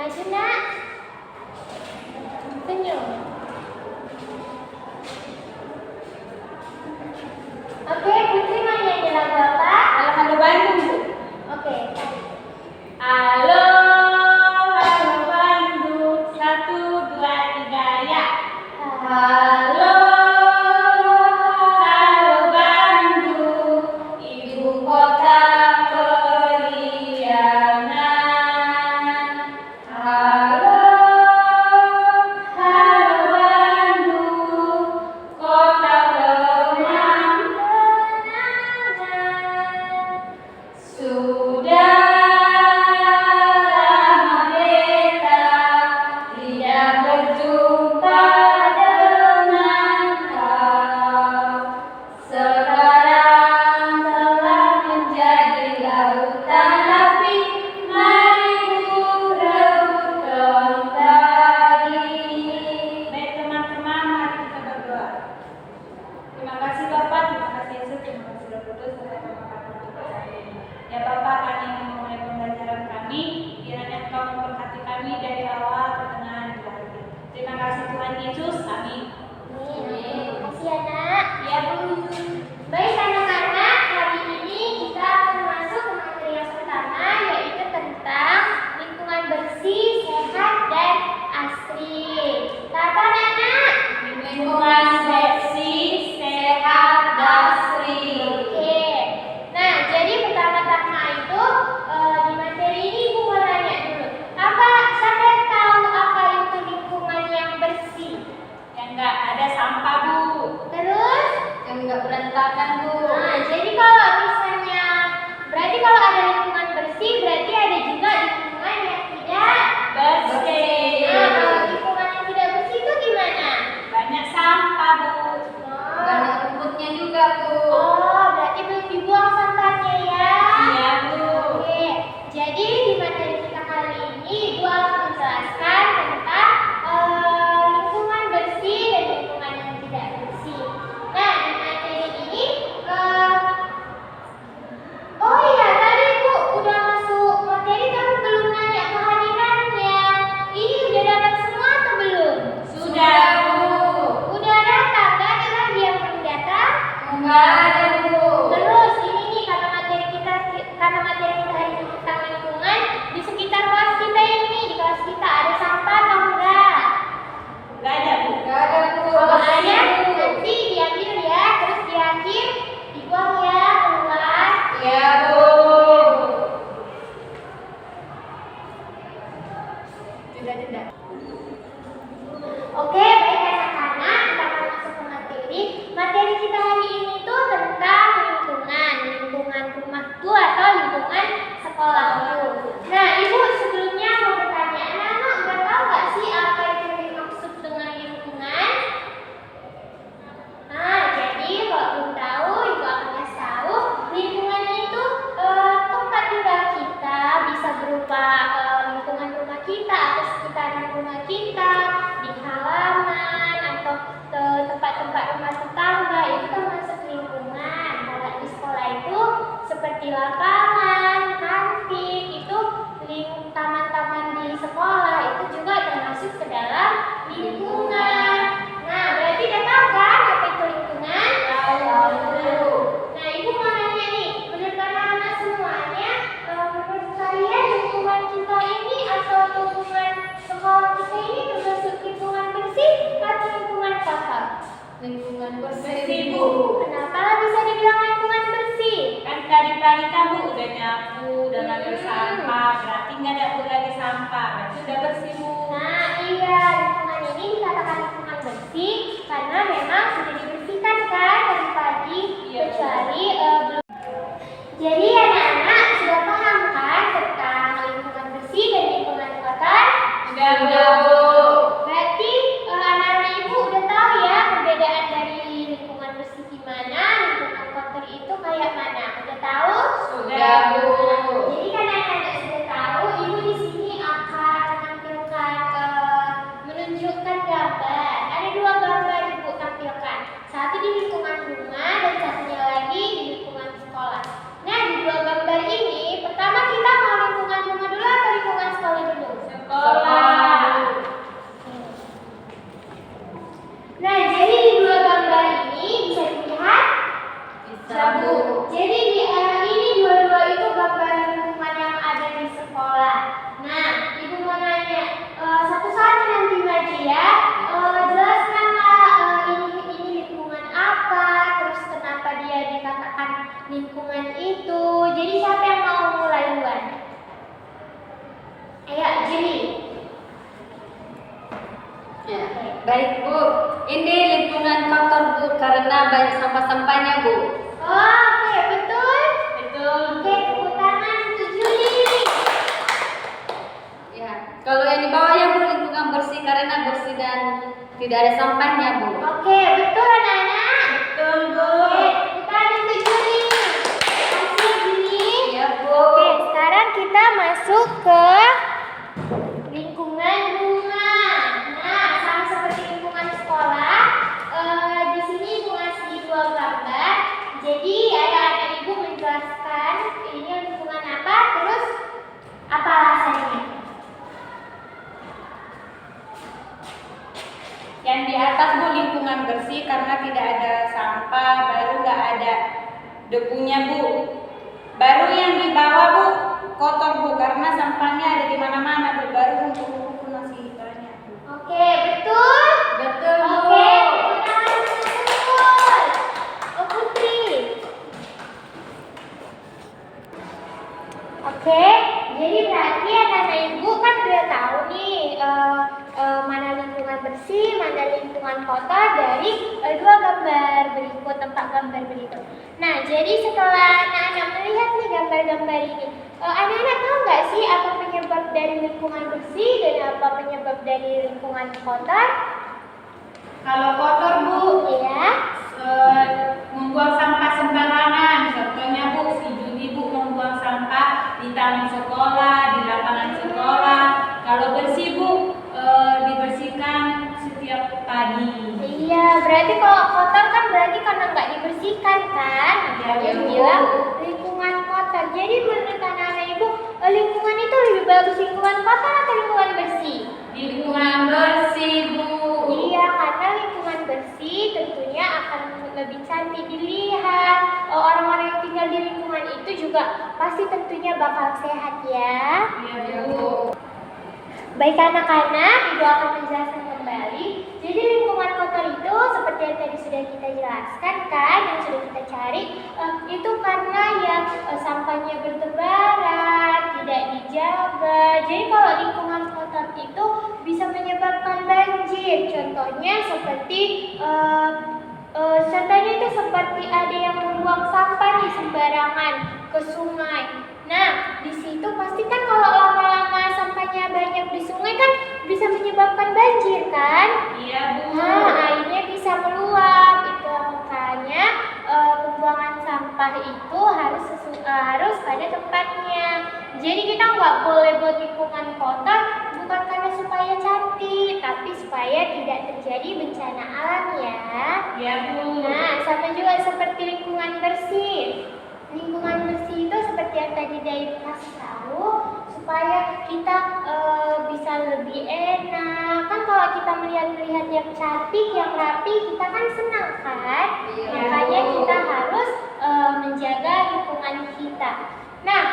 Maju nak. Senyum. Oke, Putri mau nyanyi lagu apa? Halo Bandung, Bu. Oke. Halo Bandung, 1, 2, 3 ya. Halo Bandung, ibu kota periangan. Halo Bandung, kota kenangan. Sudah lama beta tidak berjumpa dengan kau. Sekarang telah menjadi lautan api, mari ku rebut kembali. Baik teman-teman, mari kita berdoa. Terima kasih Bapak, terima kasih Yesus, terima kasih Roh Kudus, serta memberkati kita hari ini. Ya Bapak, kami memulai pembelajaran kami, kiranya Engkau memberkati kami dari awal, pertengahan, hingga akhir. Terima kasih Tuhan Yesus, amin. Terima kasih anak. Ya Bu. Baik anak-anak, hari ini kita akan masuk ke materi yang pertama, yaitu tentang lingkungan bersih, sehat, dan asri. Apa anak-anak? Lingkungan bersih, sehat, dasri. Oke. Nah, jadi pertama-tama itu di materi ini Ibu mau tanya dulu. Siapa yang tahu apa itu lingkungan yang bersih? Yang enggak ada sampah Bu, Terus? yang enggak berantakan Bu. Nah, jadi kalau misalnya berarti kalau ada lingkungan bersih berarti ada juga lingkungan yang tidak Bersih. Nah, kalau lingkungan yang tidak bersih itu gimana? Banyak sampah Bu. Oh, Banyak rumputnya juga Bu. berarti belum dibuang sampahnya ya. Iya Bu. Oke, jadi di materi kita kali ini Ibu akan menjelaskan tentang lingkungan bersih dan lingkungan yang tidak bersih. Nah, di materi ini oh iya, tadi Bu udah masuk materi tapi belum nanya kehadirannya. Ini udah dapat semua atau belum? Sudah Bu. Udah datang, nggak ada lagi yang belum datang? Enggak ada Bu. Terus ini nih karena materi kita hari ini tentang lingkungan, di sekitar kelas kita ini, di kelas kita ada sampah atau enggak? Enggak ada Bu. Enggak ada Bu. Kalau ada nanti diambil ya, terus di akhir dibuang ya keluar. Iya Bu. Tidak. Oke, baik anak-anak, kita akan masuk ke materi. Materi kita hari ini tuh tentang lingkungan rumahku atau lingkungan sekolahku. Nah, Ibu sebelumnya mau bertanya, anak-anak udah tahu nggak sih apa itu dimaksud dengan lingkungan? Nah, jadi kalau belum tahu, Ibu akan kasih tahu. Lingkungan itu tempat tinggal kita, bisa berupa lingkungan rumah kita atau sekitaran rumah kita, di halaman atau tempat-tempat rumah tetangga, itu termasuk lingkungan. Kalau di sekolah itu seperti lapangan, kantin, itu taman-taman di sekolah itu juga termasuk ke dalam lingkungan. Nah, berarti udah tahu kan apa itu lingkungan? Tahu. Nah, Ibu mau nanya nih, menurut anak-anak semuanya, menurut kalian lingkungan kita ini atau lingkungan sekolah kita ini termasuk lingkungan bersih atau lingkungan kotor? Lingkungan bersih Bu. Kenapa bisa dibilang lingkungan bersih? Kan tadi pagi kamu udah nyapu, udah ngambil sampah, berarti nggak ada lagi sampah, berarti udah bersih Bu. Nah, iya, lingkungan ini dikatakan lingkungan bersih karena memang sudah dibersihkan kan dari pagi, Iya. kecuali belum. Jadi anak-anak sudah paham kan tentang lingkungan bersih dan lingkungan kotor? Udah Bu. Berarti anak-anak Ibu udah tahu ya perbedaan dari lingkungan bersih gimana, lingkungan kotor itu kayak mana? Udah tahu? Sudah Bu. Jadi kan anak-anak sudah tahu, Ibu di sini akan menampilkan menunjukkan gambar. Ada 2 gambar Ibu tampilkan. Satu di lingkungan rumah dan satunya lagi di lingkungan sekolah. Nah, di 2 gambar ini, pertama kita mau lingkungan rumah dulu atau lingkungan sekolah dulu? Sekolah Ini lingkungan kotor Bu, karena banyak sampah-sampahnya Bu. Oh, oke, betul. Betul. Oke, tepuk tangan untuk Juli. Ya, kalau yang di bawah ya Bu, lingkungan bersih karena bersih dan tidak ada sampahnya Bu. Oke, betul anak-anak. Betul Bu. Oke, tepuk tangan untuk Juli. Makasih Juli. Ya Bu. Oke, sekarang kita masuk ke lingkungan rumah. Nah, sama seperti lingkungan sekolah, di sini Ibu ngasih 2 gambar. Jadi, ayo anak Ibu menjelaskan ini lingkungan apa, terus apa alasannya. Yang di atas Bu lingkungan bersih karena tidak ada sampah, baru nggak ada debunya Bu. Baru yang di bawah Bu kotor Bu karena sampahnya ada di mana-mana Bu. Baru untuk buku pun masih banyak Bu. Oke, betul? Betul Bu. Oke, tepuk tangan untuk betul. Oh, Putri. Oke, jadi berarti anak-anak Ibu kan udah tahu nih mana lingkungan bersih, mana lingkungan kotor dari 2 gambar berikut, 4 gambar berikut. Nah, jadi setelah anak-anak melihat nih gambar-gambar ini, anak-anak tahu nggak sih apa penyebab dari lingkungan bersih dan apa penyebab dari lingkungan kotor? Kalau kotor Bu, Ya. membuang sampah sembarangan. Contohnya Bu, si Juli Bu membuang sampah di taman sekolah, di lapangan sekolah. Kalau bersih Bu, dibersihkan setiap pagi. Iya, berarti kalau kotor kan berarti karena nggak dibersihkan kan? Iya, Makanya Bu. bilang lingkungan kotor. Jadi menurut anak-anak Ibu, lingkungan itu lebih bagus lingkungan kotor atau lingkungan bersih? Lingkungan bersih Bu. Iya, karena lingkungan bersih tentunya akan lebih cantik dilihat. Orang-orang yang tinggal di lingkungan itu juga pasti tentunya bakal sehat ya. Iya Bu. Baik anak-anak, Ibu akan menjelaskan kembali. Jadi lingkungan kotor itu seperti yang tadi sudah kita jelaskan kan, yang sudah kita cari, itu karena yang sampahnya bertebaran, tidak dijaga. Jadi kalau lingkungan kotor itu bisa menyebabkan banjir. Contohnya itu seperti ada yang membuang sampah di sembarangan ke sungai. Nah, di situ pasti kan kalau lama-lama sampahnya banyak di sungai kan bisa menyebabkan banjir kan? Iya Bu. Nah, airnya bisa meluap. Itu makanya pembuangan sampah itu harus pada tempatnya. Jadi kita nggak boleh buat lingkungan kotor bukan karena supaya cantik, tapi supaya tidak terjadi bencana alam ya. Iya Bu. Nah, sama juga seperti lingkungan bersih. Lingkungan bersih itu seperti yang tadi Dai kasih tahu, supaya kita bisa lebih enak. Kan kalau kita melihat yang cantik, yang rapi, kita kan senang kan? Iya. Makanya kita harus menjaga lingkungan kita. Nah,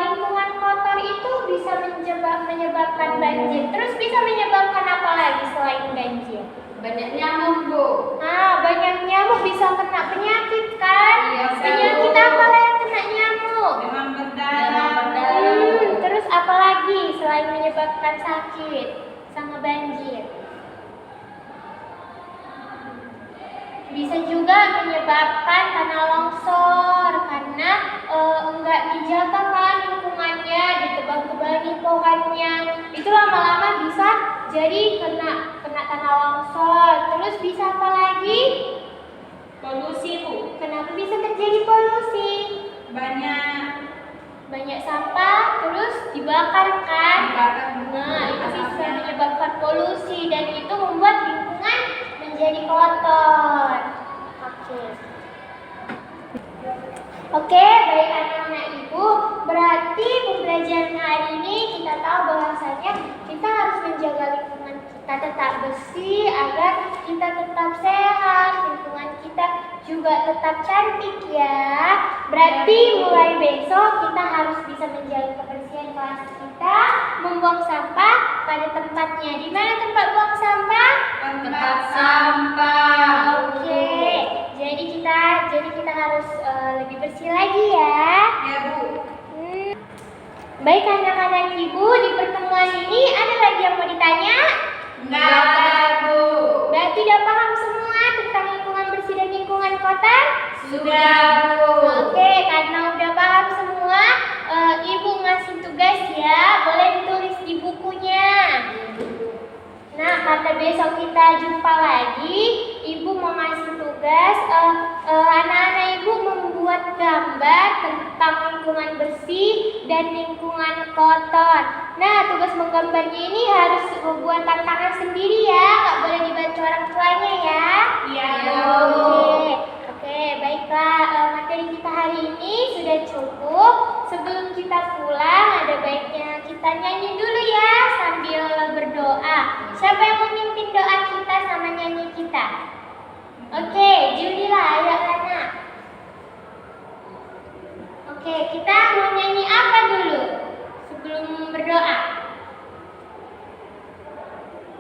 lingkungan kotor itu bisa menyebabkan banjir. Terus bisa menyebabkan apa lagi selain banjir? Banyak nyamuk Bu. Nah, banyak nyamuk bisa kena penyakit kan? Iya, Penyakit betul. apa yang kena nyamuk? Demam berdarah. Terus apa lagi selain menyebabkan sakit sama banjir? Bisa juga menyebabkan tanah longsor karena enggak dijaga kan lingkungannya, ditebang-tebangi pohonnya. Itu lama-lama bisa jadi kena tanah longsor. Terus bisa apa lagi? Polusi Bu. Kenapa bisa terjadi polusi? Banyak sampah terus dibakar kan? Nah, itu bisa menyebabkan polusi dan itu membuat lingkungan menjadi kotor. Oke, baik anak-anak Ibu, berarti pembelajaran hari ini kita tahu bahwasanya kita harus menjaga lingkungan kita tetap bersih agar kita tetap sehat, lingkungan kita juga tetap cantik ya. Berarti mulai besok kita harus bisa menjaga kebersihan kelas kita, membuang sampah pada tempatnya. Di mana tempat buang sampah? Tempat sampah. Oke, jadi kita harus lebih bersih lagi ya. Ya Bu. Baik anak-anak Ibu, di pertemuan ini ada lagi yang mau ditanya? Enggak ada Bu. Baik. Tidak paham semua tentang lingkungan bersih dan lingkungan kotor? Sudah, Bu. Oke, karena udah paham semua, Ibu ngasih tugas ya, boleh ditulis di bukunya. Nah, karena besok kita jumpa lagi, Ibu mau ngasih tugas, anak-anak Ibu membuat gambar tentang lingkungan bersih dan lingkungan kotor. Nah, tugas menggambarnya ini harus membuat tantangan sendiri ya, nggak boleh dibantu orang tuanya ya. Iya, Oke, baiklah. Materi kita hari ini sudah cukup. Sebelum kita pulang, ada baiknya kita nyanyi dulu ya sambil berdoa. Siapa yang memimpin doa kita sama nyanyi kita? Oke, Julila, ayo Lana. Oke, kita mau nyanyi apa dulu sebelum berdoa?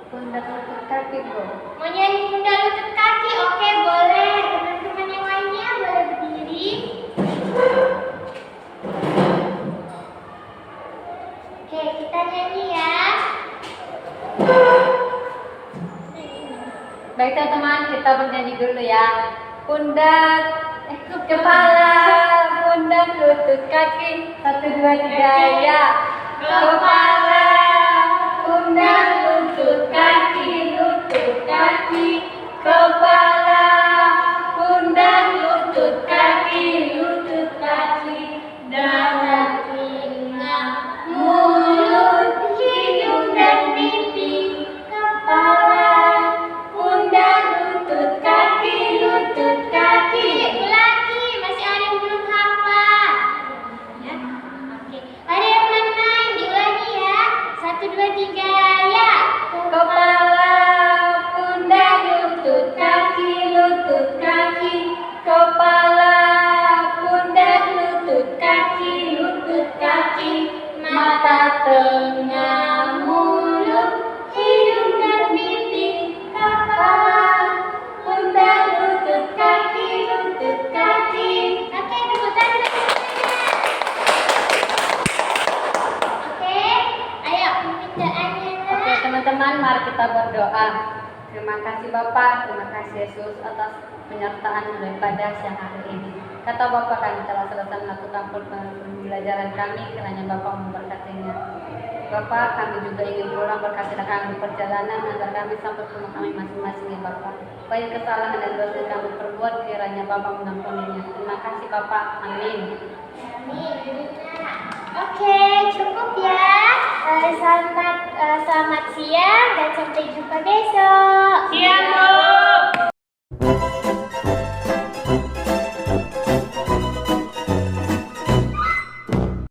Pundak lutut kaki, Bu. Mau nyanyi pundak lutut kaki? Oke, boleh. Teman-teman yang lainnya boleh berdiri. Oke, kita nyanyi ya. Baik teman-teman, kita bernyanyi dulu ya. Pundak, kepala, pundak, lutut, kaki. 1, 2, 3 ya. Kepala, pundak, lutut, kaki, lutut, kaki. Kepala, pundak, lutut, kaki, lutut, kaki. Dada, telinga, mulut, hidung dan pipi. Kepala, pundak, lutut, kaki, lutut, kaki. Ulangi, masih ada yang belum hafal. Ya, oke. Ada yang main-main, diulangi ya. 1, 2, 3 ya. Kepala, pundak, lutut, kaki, lutut, kaki. Kepala, pundak, lutut, kaki, lutut, kaki. Mata, telinga, mulut, hidung dan pipi. Kepala, pundak, lutut, kaki, lutut, kaki. Oke, tepuk tangan. Oke, ayo pimpin doanya. Oke teman-teman, mari kita berdoa. Terima kasih Bapak, terima kasih Yesus atas penyertaan daripada siang hari ini. Kata Bapak, kami telah selesai melakukan pembelajaran kami, kiranya Bapak memberkatinya. Bapak, kami juga ingin pulang, berkatilah kami perjalanan agar kami sampai ke rumah kami masing-masing ya Bapak. Baik kesalahan dan dosa yang kami perbuat, kiranya Bapak mengampuninya. Terima kasih Bapak, amin. Oke, cukup ya. Selamat siang dan sampai jumpa besok. Siang